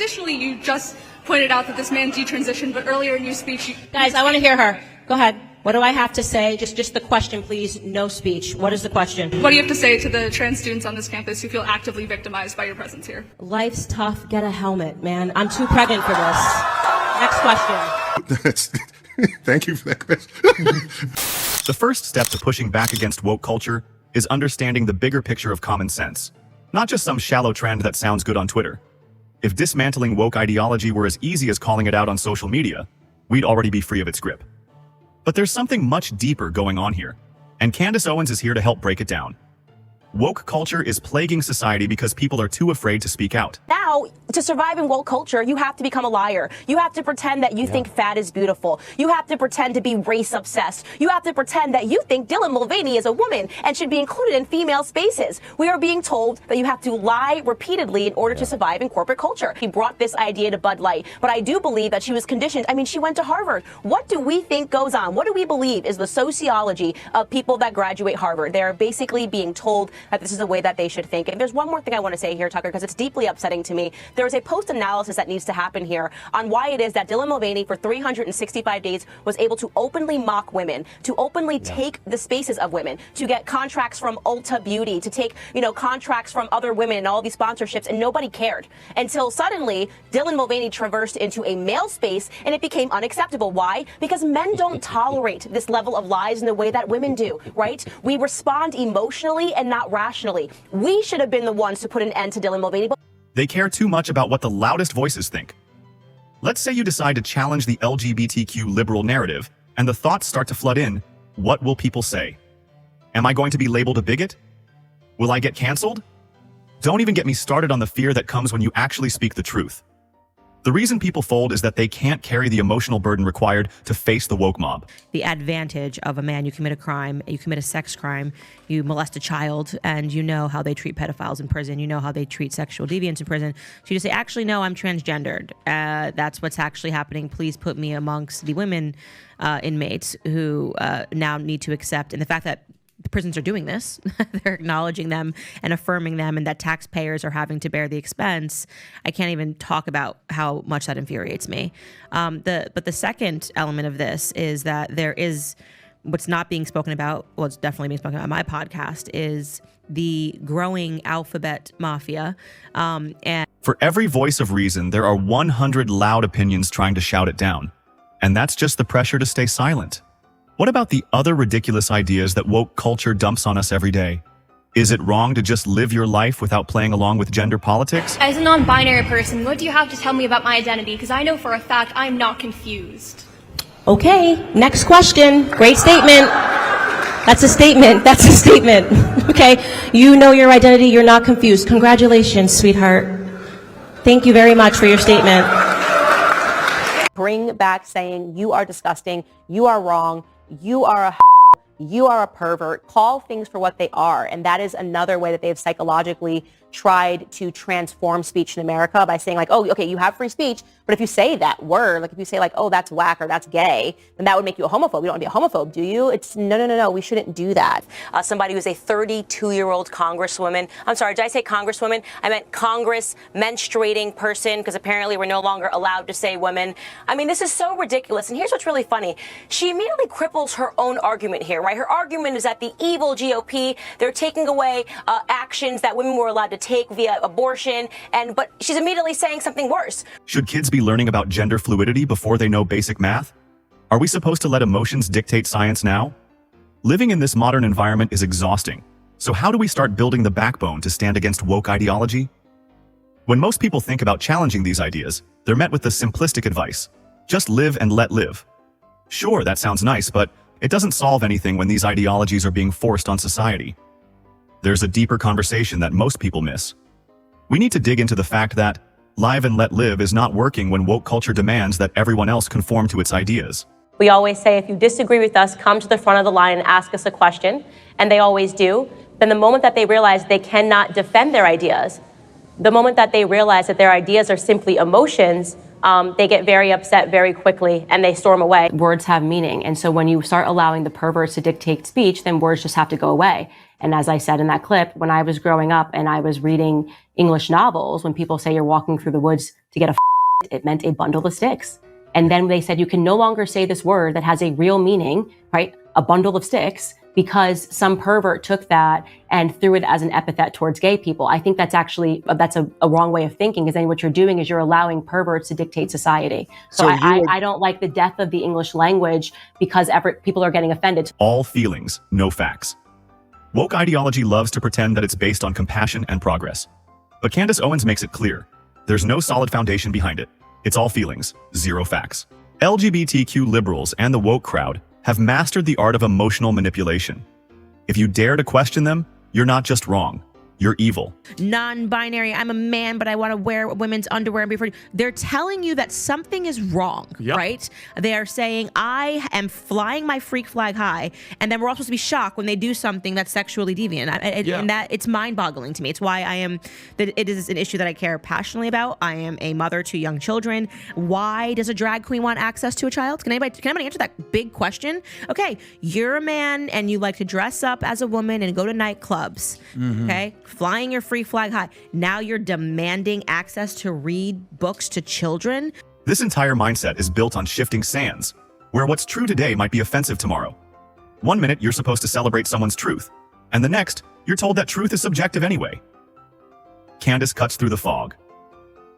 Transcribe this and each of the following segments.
Additionally, you just pointed out that this man detransitioned, but earlier in your speech... Guys, I want to hear her. Go ahead. What do I have to say? Just the question, please. No speech. What is the question? What do you have to say to the trans students on this campus who feel actively victimized by your presence here? Life's tough. Get a helmet, man. I'm too pregnant for this. Next question. Thank you for that question. The first step to pushing back against woke culture is understanding the bigger picture of common sense, not just some shallow trend that sounds good on Twitter. If dismantling woke ideology were as easy as calling it out on social media, we'd already be free of its grip. But there's something much deeper going on here, and Candace Owens is here to help break it down. Woke culture is plaguing society because people are too afraid to speak out. Now, to survive in woke culture, you have to become a liar. You have to pretend that you think fat is beautiful. You have to pretend to be race obsessed. You have to pretend that you think Dylan Mulvaney is a woman and should be included in female spaces. We are being told that you have to lie repeatedly in order to survive in corporate culture. He brought this idea to Bud Light, but I do believe that she was conditioned. I mean, she went to Harvard. What do we think goes on? What do we believe is the sociology of people that graduate Harvard? They're basically being told that this is the way that they should think. And there's one more thing I want to say here, Tucker, because it's deeply upsetting to me. There is a post-analysis that needs to happen here on why it is that Dylan Mulvaney for 365 days was able to openly mock women, to openly take the spaces of women, to get contracts from Ulta Beauty, to take, contracts from other women and all these sponsorships, and nobody cared. Until suddenly, Dylan Mulvaney traversed into a male space, and it became unacceptable. Why? Because men don't tolerate this level of lies in the way that women do, right? We respond emotionally and not rationally. We should have been the ones to put an end to Dylan Mulvaney. They care too much about what the loudest voices think. Let's say you decide to challenge the LGBTQ liberal narrative, and the thoughts start to flood in. What will people say? Am I going to be labeled a bigot? Will I get canceled? Don't even get me started on the fear that comes when you actually speak the truth. The reason people fold is that they can't carry the emotional burden required to face the woke mob. The advantage of a man, you commit a crime, you commit a sex crime, you molest a child, and you know how they treat pedophiles in prison, you know how they treat sexual deviants in prison. So you just say, actually, no, I'm transgendered. That's what's actually happening. Please put me amongst the women inmates who now need to accept. And the fact that the prisons are doing this, they're acknowledging them and affirming them, and that taxpayers are having to bear the expense. I can't even talk about how much that infuriates me. But the second element of this is that there is what's not being spoken about, well, it's definitely being spoken about on my podcast, is the growing alphabet mafia. And for every voice of reason, there are 100 loud opinions trying to shout it down. And that's just the pressure to stay silent. What about the other ridiculous ideas that woke culture dumps on us every day? Is it wrong to just live your life without playing along with gender politics? As a non-binary person, what do you have to tell me about my identity? Because I know for a fact I'm not confused. Okay, next question. Great statement. That's a statement. That's a statement. Okay, you know your identity. You're not confused. Congratulations, sweetheart. Thank you very much for your statement. Bring back saying you are disgusting, you are wrong, you are a you are a pervert. Call things for what they are. And that is another way that they've psychologically tried to transform speech in America by saying like, oh, okay, you have free speech, but if you say that word, like if you say like, oh, that's whack or that's gay, then that would make you a homophobe. You don't want to be a homophobe, do you? It's no, we shouldn't do that. Somebody who's a 32-year-old congresswoman. I'm sorry, did I say congresswoman? I meant Congress menstruating person, because apparently we're no longer allowed to say women. I mean, this is so ridiculous. And here's what's really funny. She immediately cripples her own argument here, right? Her argument is that the evil GOP, they're taking away actions that women were allowed to take via abortion, but she's immediately saying something worse. Should kids be learning about gender fluidity before they know basic math? Are we supposed to let emotions dictate science now? Living in this modern environment is exhausting. So how do we start building the backbone to stand against woke ideology? When most people think about challenging these ideas, they're met with the simplistic advice: just live and let live. Sure, that sounds nice, but it doesn't solve anything when these ideologies are being forced on society. There's a deeper conversation that most people miss. We need to dig into the fact that live and let live is not working when woke culture demands that everyone else conform to its ideas. We always say, if you disagree with us, come to the front of the line and ask us a question, and they always do. Then the moment that they realize they cannot defend their ideas, the moment that they realize that their ideas are simply emotions, they get very upset very quickly and they storm away. Words have meaning. And so when you start allowing the perverts to dictate speech, then words just have to go away. And as I said in that clip, when I was growing up and I was reading English novels, when people say you're walking through the woods to get a it meant a bundle of sticks. And then they said you can no longer say this word that has a real meaning, right? A bundle of sticks, because some pervert took that and threw it as an epithet towards gay people. I think that's actually, that's a wrong way of thinking, because then what you're doing is you're allowing perverts to dictate society. So I don't like the death of the English language because people are getting offended. All feelings, no facts. Woke ideology loves to pretend that it's based on compassion and progress. But Candace Owens makes it clear. There's no solid foundation behind it. It's all feelings, zero facts. LGBTQ liberals and the woke crowd have mastered the art of emotional manipulation. If you dare to question them, you're not just wrong, you're evil. Non-binary, I'm a man, but I want to wear women's underwear and be free. They're telling you that something is wrong, right? They are saying, I am flying my freak flag high, and then we're all supposed to be shocked when they do something that's sexually deviant. And that it's mind-boggling to me. It's why it is an issue that I care passionately about. I am a mother to young children. Why does a drag queen want access to a child? Can anybody answer that big question? Okay, you're a man and you like to dress up as a woman and go to nightclubs, okay? Flying your free flag high. Now you're demanding access to read books to children. This entire mindset is built on shifting sands, where what's true today might be offensive tomorrow. One minute you're supposed to celebrate someone's truth, and the next you're told that truth is subjective anyway. Candace cuts through the fog.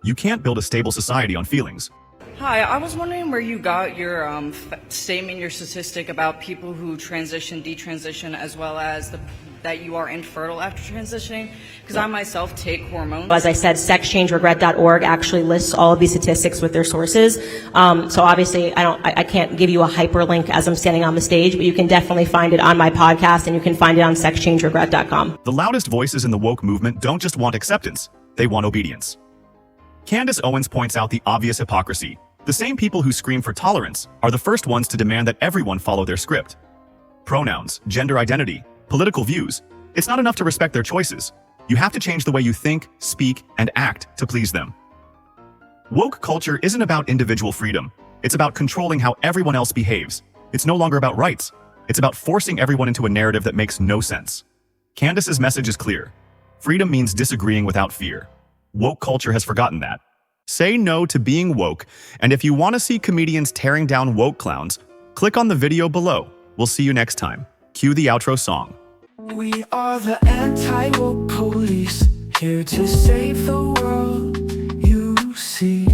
You can't build a stable society on feelings. Hi, I was wondering where you got your statement, your statistic about people who transition, detransition, as well as that you are infertile after transitioning, because I myself take hormones. As I said, sexchangeregret.org actually lists all of these statistics with their sources. So obviously I can't give you a hyperlink as I'm standing on the stage, but you can definitely find it on my podcast, and you can find it on sexchangeregret.com. The loudest voices in the woke movement don't just want acceptance, they want obedience. Candace Owens points out the obvious hypocrisy. The same people who scream for tolerance are the first ones to demand that everyone follow their script. Pronouns, gender identity, political views. It's not enough to respect their choices. You have to change the way you think, speak, and act to please them. Woke culture isn't about individual freedom. It's about controlling how everyone else behaves. It's no longer about rights. It's about forcing everyone into a narrative that makes no sense. Candace's message is clear. Freedom means disagreeing without fear. Woke culture has forgotten that. Say no to being woke, and if you want to see comedians tearing down woke clowns, click on the video below. We'll see you next time. Cue the outro song. We are the anti-woke police, here to save the world, you see.